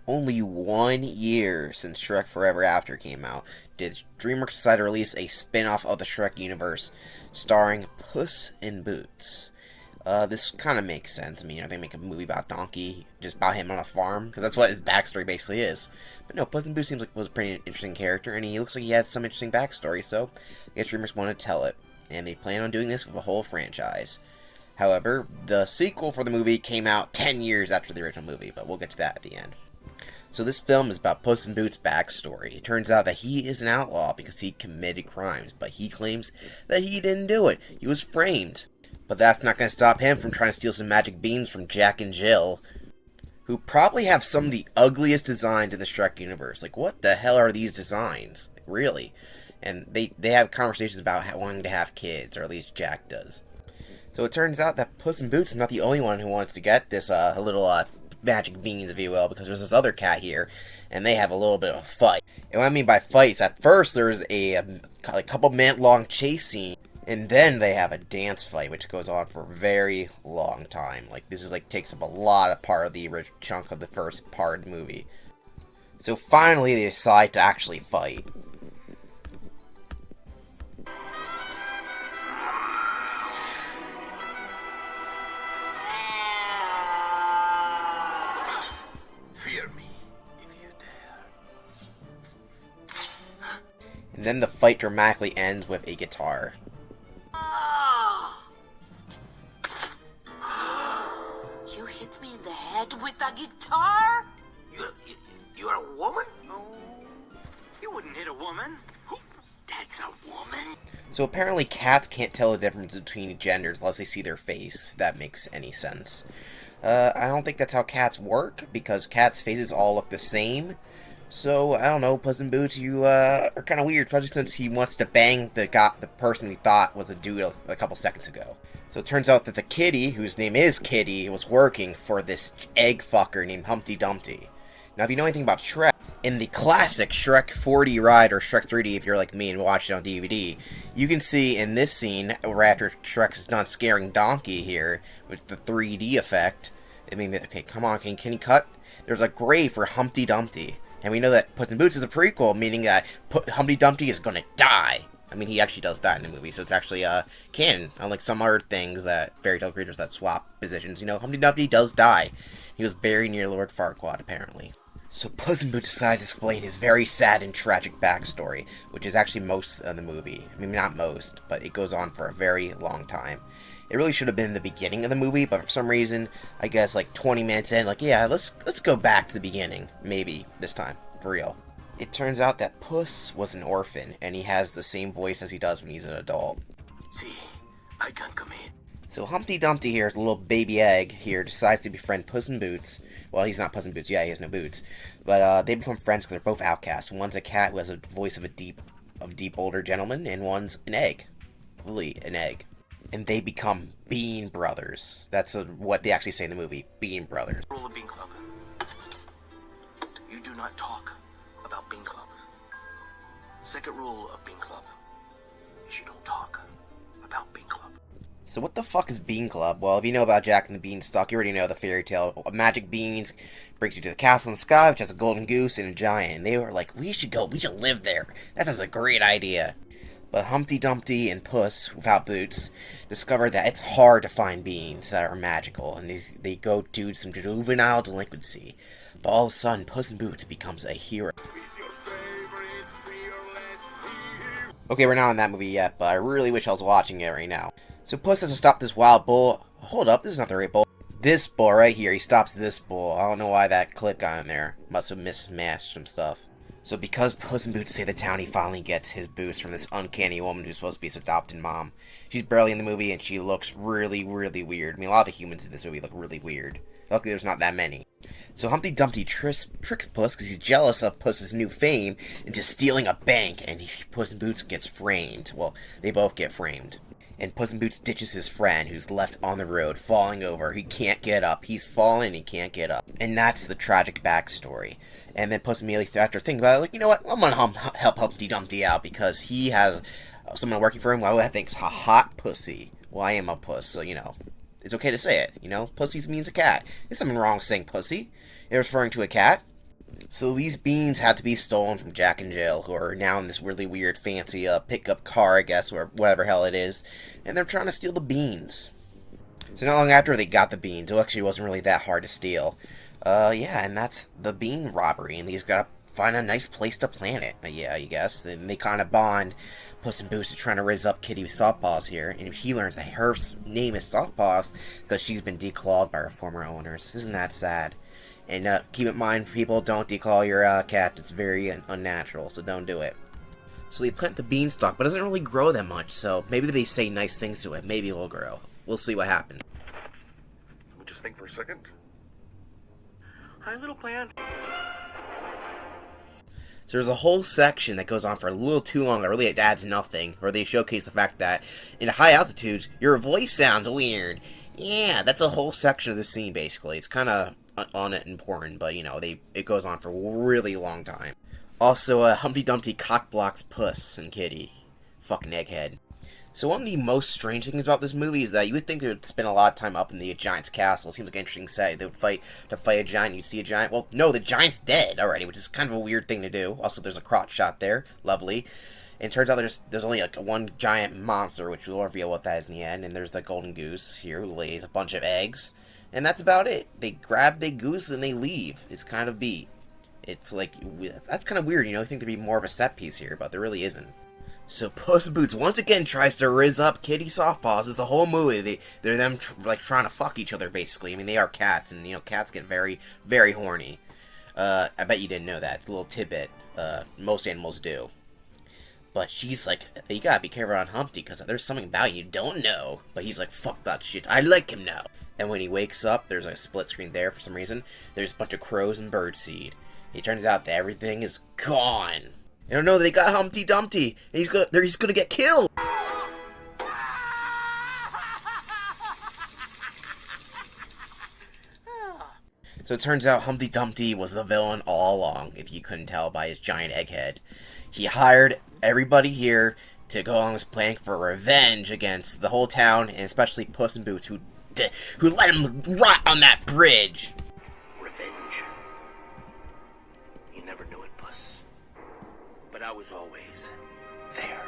Only 1 year since Shrek Forever After came out, did DreamWorks decide to release a spin-off of the Shrek universe starring Puss in Boots. This kind of makes sense. I mean, they make a movie about Donkey, just about him on a farm, because that's what his backstory basically is. But no, Puss in Boots seems like was a pretty interesting character, and he looks like he had some interesting backstory, so I guess DreamWorks wanted to tell it. And they plan on doing this with a whole franchise. However, the sequel for the movie came out 10 years after the original movie, but we'll get to that at the end. So this film is about Puss in Boots' backstory. It turns out that he is an outlaw because he committed crimes, but he claims that he didn't do it. He was framed. But that's not going to stop him from trying to steal some magic beans from Jack and Jill, who probably have some of the ugliest designs in the Shrek universe. Like, what the hell are these designs? Really? And they have conversations about wanting to have kids, or at least Jack does. So it turns out that Puss in Boots is not the only one who wants to get this little magic beans, if you will, because there's this other cat here, and they have a little bit of a fight. And what I mean by fights, at first there's a couple-minute-long chase scene, and then they have a dance fight, which goes on for a very long time. Like, this is takes up a lot of part of the original chunk of the first part of the movie. So finally they decide to actually fight. And then the fight dramatically ends with a guitar. You hit me in the head with a guitar? You're a woman? No. You wouldn't hit a woman. That's a woman? So apparently cats can't tell the difference between genders unless they see their face, if that makes any sense. I don't think that's how cats work, because cats' faces all look the same. So, I don't know, Puss in Boots, you are kind of weird, especially since he wants to bang the person he thought was a dude a couple seconds ago. So it turns out that the kitty, whose name is Kitty, was working for this egg fucker named Humpty Dumpty. Now, if you know anything about Shrek, in the classic Shrek 4D ride, or Shrek 3D if you're like me and watch it on DVD, you can see in this scene, where after Shrek's done scaring Donkey here, with the 3D effect, I mean, okay, come on, can you cut? There's a grave for Humpty Dumpty. And we know that Puss in Boots is a prequel, meaning that Humpty Dumpty is going to die. I mean, he actually does die in the movie, so it's actually canon, unlike some other things that fairy tale creatures that swap positions. You know, Humpty Dumpty does die. He was buried near Lord Farquaad, apparently. So Puss in Boots decided to explain his very sad and tragic backstory, which is actually most of the movie. I mean, not most, but it goes on for a very long time. It really should have been the beginning of the movie, but for some reason, I guess 20 minutes in, yeah, let's go back to the beginning, maybe, this time, for real. It turns out that Puss was an orphan, and he has the same voice as he does when he's an adult. See, I can't come in. So Humpty Dumpty here, is a little baby egg here, decides to befriend Puss in Boots. Well, he's not Puss in Boots, yeah, he has no boots. But they become friends because they're both outcasts. One's a cat who has a voice of a deep older gentleman, and one's an egg. Literally, an egg. And they become Bean Brothers. That's what they actually say in the movie, Bean Brothers. Rule of Bean Club. You do not talk about Bean Club. Second rule of Bean Club is you don't talk about Bean Club. So what the fuck is Bean Club? Well, if you know about Jack and the Beanstalk, you already know the fairy tale. Magic beans brings you to the castle in the sky, which has a golden goose and a giant. And they were like, we should live there. That sounds like a great idea. But Humpty Dumpty and Puss, without boots, discover that it's hard to find beans that are magical, and they go do some juvenile delinquency. But all of a sudden, Puss in Boots becomes a hero. Okay, we're not in that movie yet, but I really wish I was watching it right now. So Puss has to stop this wild bull. Hold up, this is not the right bull. This bull right here, he stops this bull. I don't know why that clip got in there. Must have mismatched some stuff. So because Puss in Boots save the town, he finally gets his boost from this uncanny woman who's supposed to be his adopted mom. She's barely in the movie, and she looks really, really weird. I mean, a lot of the humans in this movie look really weird. Luckily, there's not that many. So Humpty Dumpty tricks Puss because he's jealous of Puss's new fame into stealing a bank, and Puss in Boots gets framed. Well, they both get framed. And Puss in Boots ditches his friend, who's left on the road, falling over. He can't get up. He's fallen, he can't get up. And that's the tragic backstory. And then Puss immediately, after thinking about it, like, you know what, I'm gonna help Humpty Dumpty out, because he has someone working for him who I think's a hot pussy. Well, I am a puss, so, you know, it's okay to say it, you know? Pussy means a cat. There's something wrong with saying pussy. They're referring to a cat. So these beans had to be stolen from Jack and Jill, who are now in this really weird fancy pickup car, I guess, or whatever hell it is, and they're trying to steal the beans. So not long after they got the beans, it actually wasn't really that hard to steal. Yeah, and that's the bean robbery, and these gotta find a nice place to plant it. Yeah, I guess. And they kind of bond. Puss in Boots is trying to raise up Kitty Softpaws here, and he learns that her name is Softpaws because she's been declawed by her former owners. Isn't that sad? And keep in mind, people, don't declaw your cat. It's very unnatural, so don't do it. So they plant the beanstalk, but it doesn't really grow that much, so maybe they say nice things to it. Maybe it will grow. We'll see what happens. Let me just think for a second. Hi, little plant. So there's a whole section that goes on for a little too long that really adds nothing, where they showcase the fact that in high altitudes, your voice sounds weird. Yeah, that's a whole section of the scene, basically. It's kind of unimportant, but, you know, it goes on for a really long time. Also, Humpty Dumpty cockblocks Puss and Kitty. Fucking egghead. So one of the most strange things about this movie is that you would think they would spend a lot of time up in the giant's castle. It seems like an interesting set. They would fight a giant. You'd see a giant. Well, no, the giant's dead already, which is kind of a weird thing to do. Also, there's a crotch shot there. Lovely. And it turns out there's only like one giant monster, which will reveal what that is in the end. And there's the golden goose here who lays a bunch of eggs. And that's about it. They grab the goose and they leave. It's kind of beat. It's like, that's kind of weird, you know? I think there'd be more of a set piece here, but there really isn't. So Puss in Boots once again tries to rizz up Kitty Softpaws. It's the whole movie. They're them like trying to fuck each other, basically. I mean, they are cats, and, you know, cats get very, very horny. I bet you didn't know that. It's a little tidbit. Most animals do. But she's like, you gotta be careful on Humpty, because there's something about you don't know. But he's like, fuck that shit. I like him now. And when he wakes up, there's a split screen there for some reason. There's a bunch of crows and birdseed. It turns out that everything is gone. I don't know, they got Humpty Dumpty. And he's gonna get killed. So it turns out Humpty Dumpty was the villain all along, if you couldn't tell by his giant egghead. He hired everybody here to go on this plan for revenge against the whole town, and especially Puss in Boots, who let him rot on that bridge. Revenge. You never knew it, Puss. But I was always there.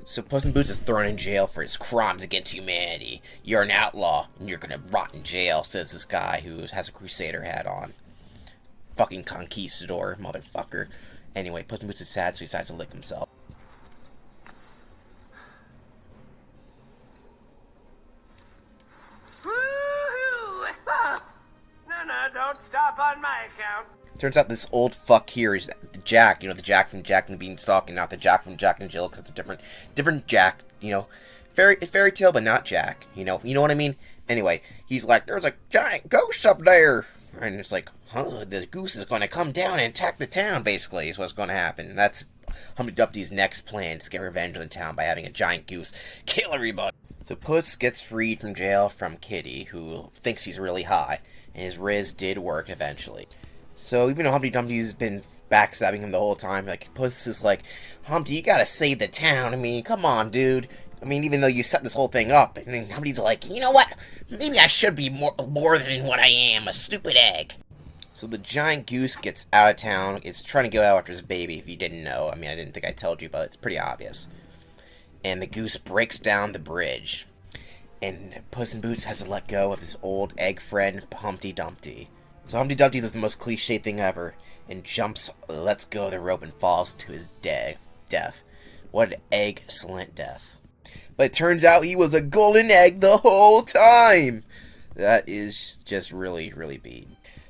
So Puss in Boots is thrown in jail for his crimes against humanity. You're an outlaw, and you're gonna rot in jail, says this guy who has a Crusader hat on. Fucking conquistador, motherfucker. Anyway, Puss in Boots is sad, so he decides to lick himself. Woohoo! No, don't stop on my account. Turns out this old fuck here is the Jack, you know, the Jack from Jack and the Beanstalk, and not the Jack from Jack and Jill, because it's a different Jack, you know. Fairy tale, but not Jack, you know what I mean? Anyway, he's like, there's a giant ghost up there! And it's like, huh, the goose is going to come down and attack the town, basically, is what's going to happen. That's Humpty Dumpty's next plan, to get revenge on the town by having a giant goose kill everybody. So Puss gets freed from jail from Kitty, who thinks he's really high, and his riz did work eventually. So even though Humpty Dumpty's been backstabbing him the whole time, like, Puss is like, Humpty, you gotta save the town. I mean, come on, dude. I mean, even though you set this whole thing up, and then Humpty's like, you know what? Maybe I should be more than what I am, a stupid egg. So the giant goose gets out of town. It's trying to go out after his baby, if you didn't know. I mean, I didn't think I told you, but it's pretty obvious. And the goose breaks down the bridge. And Puss in Boots has to let go of his old egg friend, Humpty Dumpty. So Humpty Dumpty does the most cliche thing ever, and lets go of the rope and falls to his death. What an excellent death. But it turns out he was a golden egg the whole time! That is just really, really beat.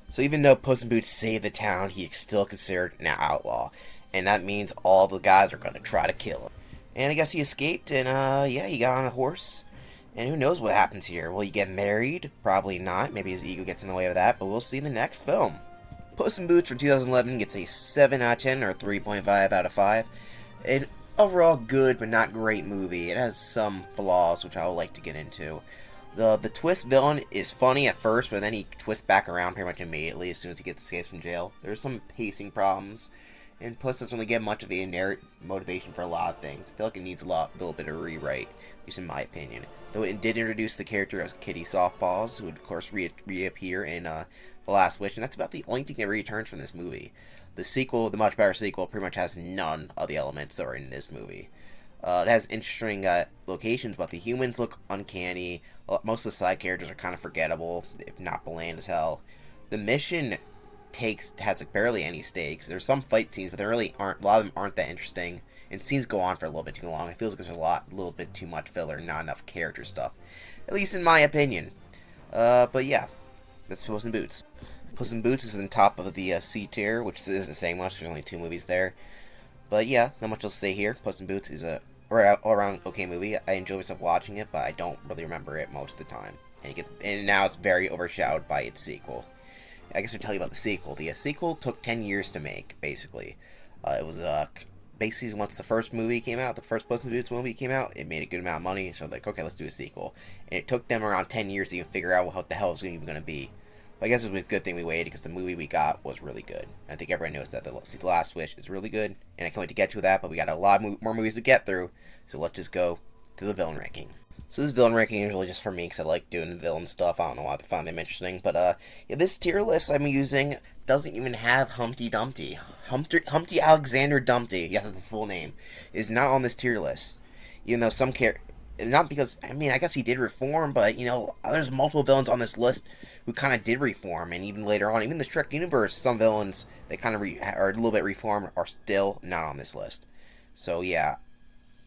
So even though Puss in Boots saved the town, he's still considered an outlaw. And that means all the guys are going to try to kill him. And I guess he escaped, and yeah, he got on a horse. And who knows what happens here? Will he get married? Probably not. Maybe his ego gets in the way of that, but we'll see in the next film. Puss in Boots from 2011 gets a 7 out of 10, or 3.5 out of 5. An overall good, but not great movie. It has some flaws, which I would like to get into. The twist villain is funny at first, but then he twists back around pretty much immediately as soon as he gets escapes from jail. There's some pacing problems, and Puss doesn't really get much of a inherent motivation for a lot of things. I feel like it needs a little bit of rewrite, at least in my opinion. Though it did introduce the character as Kitty Softballs, who would of course reappear in The Last Wish, and that's about the only thing that returns from this movie. The sequel, the much better sequel, pretty much has none of the elements that are in this movie. It has interesting locations, but the humans look uncanny. Most of the side characters are kind of forgettable, if not bland as hell. The mission has like barely any stakes. There's some fight scenes, but there really aren't. A lot of them aren't that interesting, and scenes go on for a little bit too long. It feels like there's a little bit too much filler, not enough character stuff, at least in my opinion. But yeah, that's Puss in Boots. Puss in Boots is in top of the C tier, which isn't saying much. There's only 2 movies there. But yeah, not much else to say here. Puss in Boots is a all-around okay movie. I enjoy myself watching it, but I don't really remember it most of the time. And now it's very overshadowed by its sequel. I guess I'll tell you about the sequel. The sequel took 10 years to make, basically. It was basically once the first movie came out, the first Puss in Boots movie came out, it made a good amount of money, so like, okay, let's do a sequel. And it took them around 10 years to even figure out what the hell it was even going to be. But I guess it was a good thing we waited, because the movie we got was really good. I think everyone knows that The Last Wish is really good, and I can't wait to get to that, but we got a lot more movies to get through, so let's just go to the villain ranking. So this villain ranking is really just for me, because I like doing villain stuff. I don't know why I find them interesting, but yeah, this tier list I'm using doesn't even have Humpty Dumpty. Humpty Alexander Dumpty, yes, that's his full name, is not on this tier list. Even though some not because, I mean, I guess he did reform, but, you know, there's multiple villains on this list who kind of did reform, and even later on, even the Shrek universe, some villains that kind of are a little bit reformed are still not on this list. So, yeah.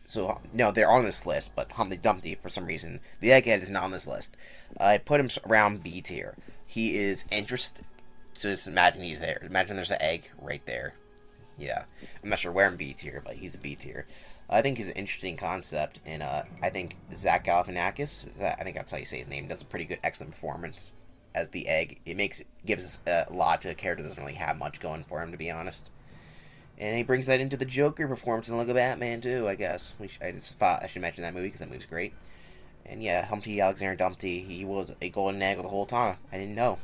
So, no, they're on this list, but Humpty Dumpty, for some reason, the Egghead is not on this list. I put him around B tier. He is interesting, so just imagine he's there. Imagine there's an egg right there. Yeah. I'm not sure where in B tier, but he's a B tier. I think he's an interesting concept, and I think Zach Galifianakis, I think that's how you say his name, does a pretty good, excellent performance as the egg. Gives us a lot to a character that doesn't really have much going for him, to be honest. And he brings that into the Joker performance in Look at Batman, too, I guess. I just thought I should mention that movie, because that movie's great. And yeah, Humpty Alexander Dumpty, he was a golden egg the whole time. I didn't know.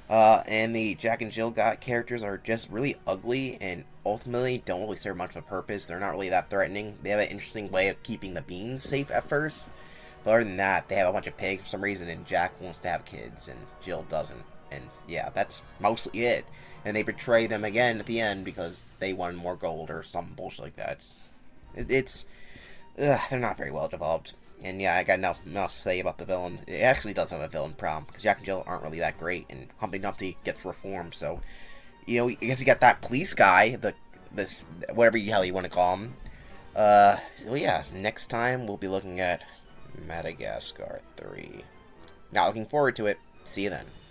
And the Jack and Jill characters are just really ugly and ultimately don't really serve much of a purpose. They're not really that threatening. They have an interesting way of keeping the beans safe at first. But other than that, they have a bunch of pigs for some reason, and Jack wants to have kids, and Jill doesn't. And yeah, that's mostly it. And they betray them again at the end because they wanted more gold or some bullshit like that. They're not very well developed. And yeah, I got nothing else to say about the villain. It actually does have a villain problem, because Jack and Jill aren't really that great, and Humpty Dumpty gets reformed, so, you know, I guess you got that police guy, this, whatever the hell you want to call him. Well, yeah, next time we'll be looking at Madagascar 3. Not looking forward to it. See you then.